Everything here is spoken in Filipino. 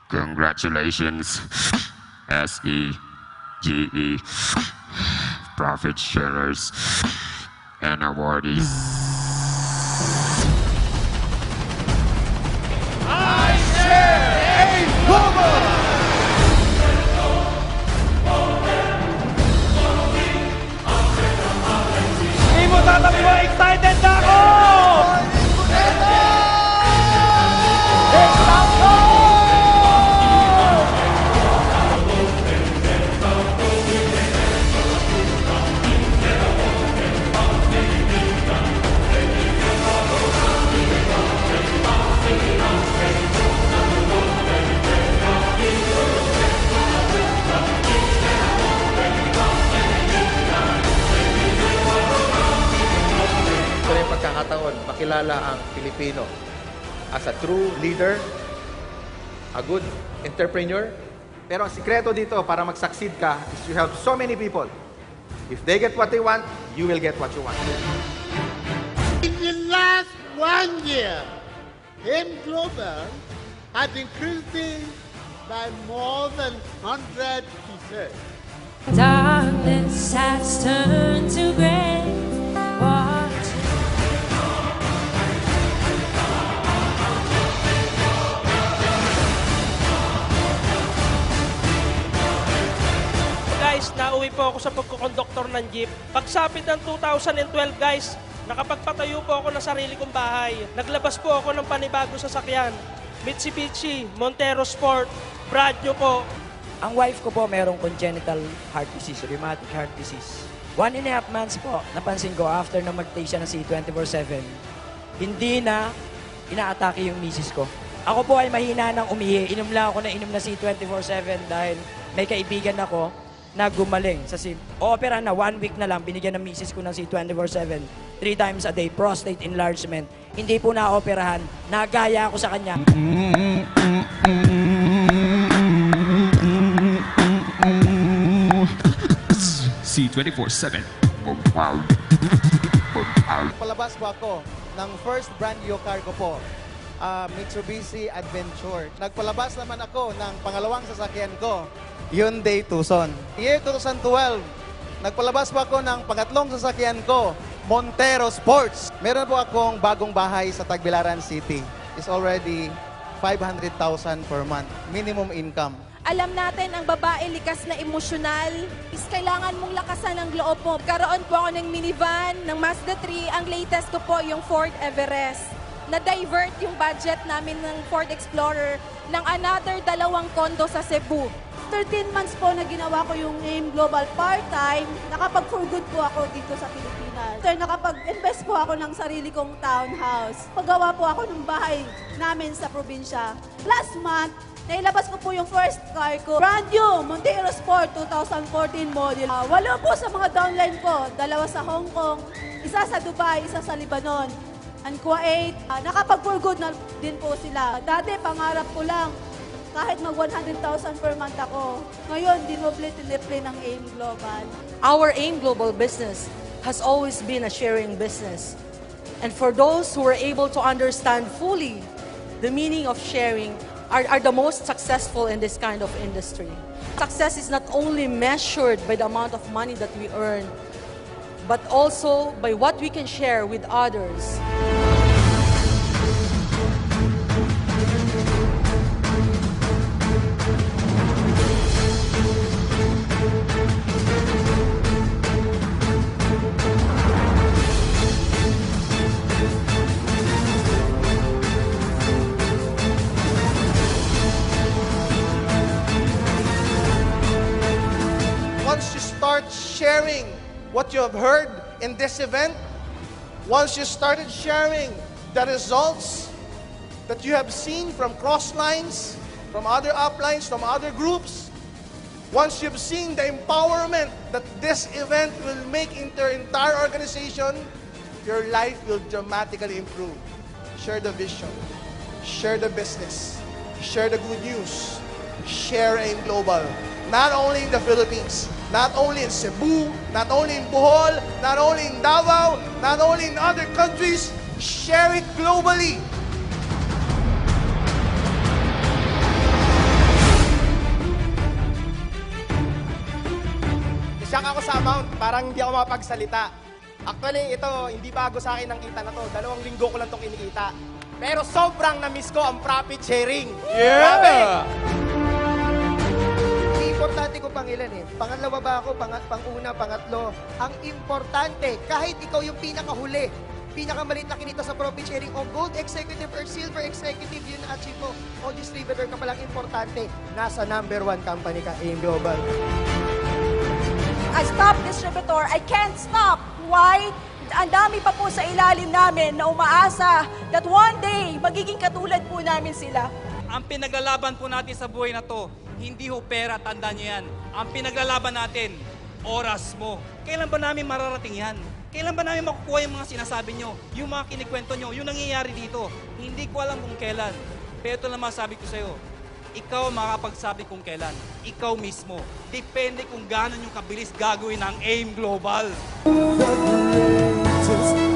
Congratulations, SEGE, profit sharers, and awardees. I share AIM Global! Hindi mo tatabi mo, excited na ako! Ito na yung pagkakataon, makilala ang Pilipino as a true leader, a good entrepreneur. Pero ang sikreto dito para mag-succeed ka is you help so many people. If they get what they want, you will get what you want. In the last 1 year, AIM Global has increased by more than 100%. Darkness has turned to gray. Watch. Guys, nauwi po ako sa pagkukonduktor ng jeep. Pagsapit ng 2012 guys, nakapagpatayo po ako ng sarili kong bahay. Naglabas po ako ng panibago sasakyan. Mitsubishi, Montero Sport, brand new po. Ang wife ko po merong congenital heart disease, rheumatic heart disease. 1.5 months po, napansin ko after na mag-take siya ng C24/7, hindi na inaatake yung misis ko. Ako po ay mahina ng umihi. Inom lang ako na inom na C24/7 dahil may kaibigan ako na gumaling sa opera na 1 week na lang, binigyan ng misis ko ng C24/7, 3 times a day, prostate enlargement. Hindi po na-operahan, nagaya ako sa kanya. C24/7. Palabas po ako ng first brand new car ko po, Mitsubishi Adventure. Nagpalabas naman ako ng pangalawang sasakyan ko, Hyundai Tucson. Year 2012, nagpalabas po ako ng pangatlong sasakyan ko, Montero Sports. Meron po akong bagong bahay sa Tagbilaran City. It's already 500,000 per month, minimum income. Alam natin, ang babae likas na emosyonal. Is kailangan mong lakasan ang loob mo. Karoon po ako ng minivan, ng Mazda 3. Ang latest ko po, yung Ford Everest. Na-divert yung budget namin ng Ford Explorer ng another 2 kondo sa Cebu. 13 months po na ginawa ko yung AIM Global part-time, nakapag-for good po ako dito sa Pilipinas. So, nakapag-invest po ako ng sarili kong townhouse. Paggawa po ako ng bahay namin sa probinsya. Last month, nailabas ko po yung first car ko. Brand new, Montero Sport 2014 model. 8 po sa mga downline ko. 2 sa Hong Kong, 1 sa Dubai, 1 sa Lebanon. And Kuwait, nakapag-for good na din po sila. Dati, pangarap ko lang, kahit mag 100,000 per month ako. Ngayon, dinoble-tiniple ng AIM Global. Our AIM Global business has always been a sharing business. And for those who were able to understand fully the meaning of sharing, are the most successful in this kind of industry. Success is not only measured by the amount of money that we earn, but also by what we can share with others. Once you start sharing what you have heard in this event, once you started sharing the results that you have seen from Crosslines, from other uplines, from other groups, once you've seen the empowerment that this event will make into your entire organization, your life will dramatically improve. Share the vision, share the business, share the good news, share AIM Global. Not only in the Philippines, not only in Cebu, not only in Bohol, not only in Davao, not only in other countries, share it globally. Shock ako sa amount. Parang hindi ako makapagsalita. Actually, ito, hindi bago sa akin ang kita na to. 2 linggo ko lang itong kinikita. Pero sobrang na-miss ko ang profit sharing. Grabe! Importante ko pang ilan eh. Pangalawa ba ako, panguna, pangatlo. Ang importante, kahit ikaw yung pinakahuli, pinakamaliit na kinita sa profit sharing o gold executive or silver executive, yun na-achieve mo. O distributor ka palang importante, nasa number 1 company ka, AIM Global. As top distributor, I can't stop. Why? Ang dami pa po sa ilalim namin na umaasa that one day, magiging katulad po namin sila. Ang pinaglalaban po natin sa buhay na to, hindi ho pera, tandaan nyo yan. Ang pinaglalaban natin, oras mo. Kailan ba namin mararating yan? Kailan ba namin makukuha yung mga sinasabi nyo? Yung mga kinikwento nyo, yung nangyayari dito? Hindi ko alam kung kailan. Pero ito lang masabi ko sa'yo, ikaw makakapagsabi kung kailan. Ikaw mismo. Depende kung gaano yung kabilis gagawin ng AIM Global. Just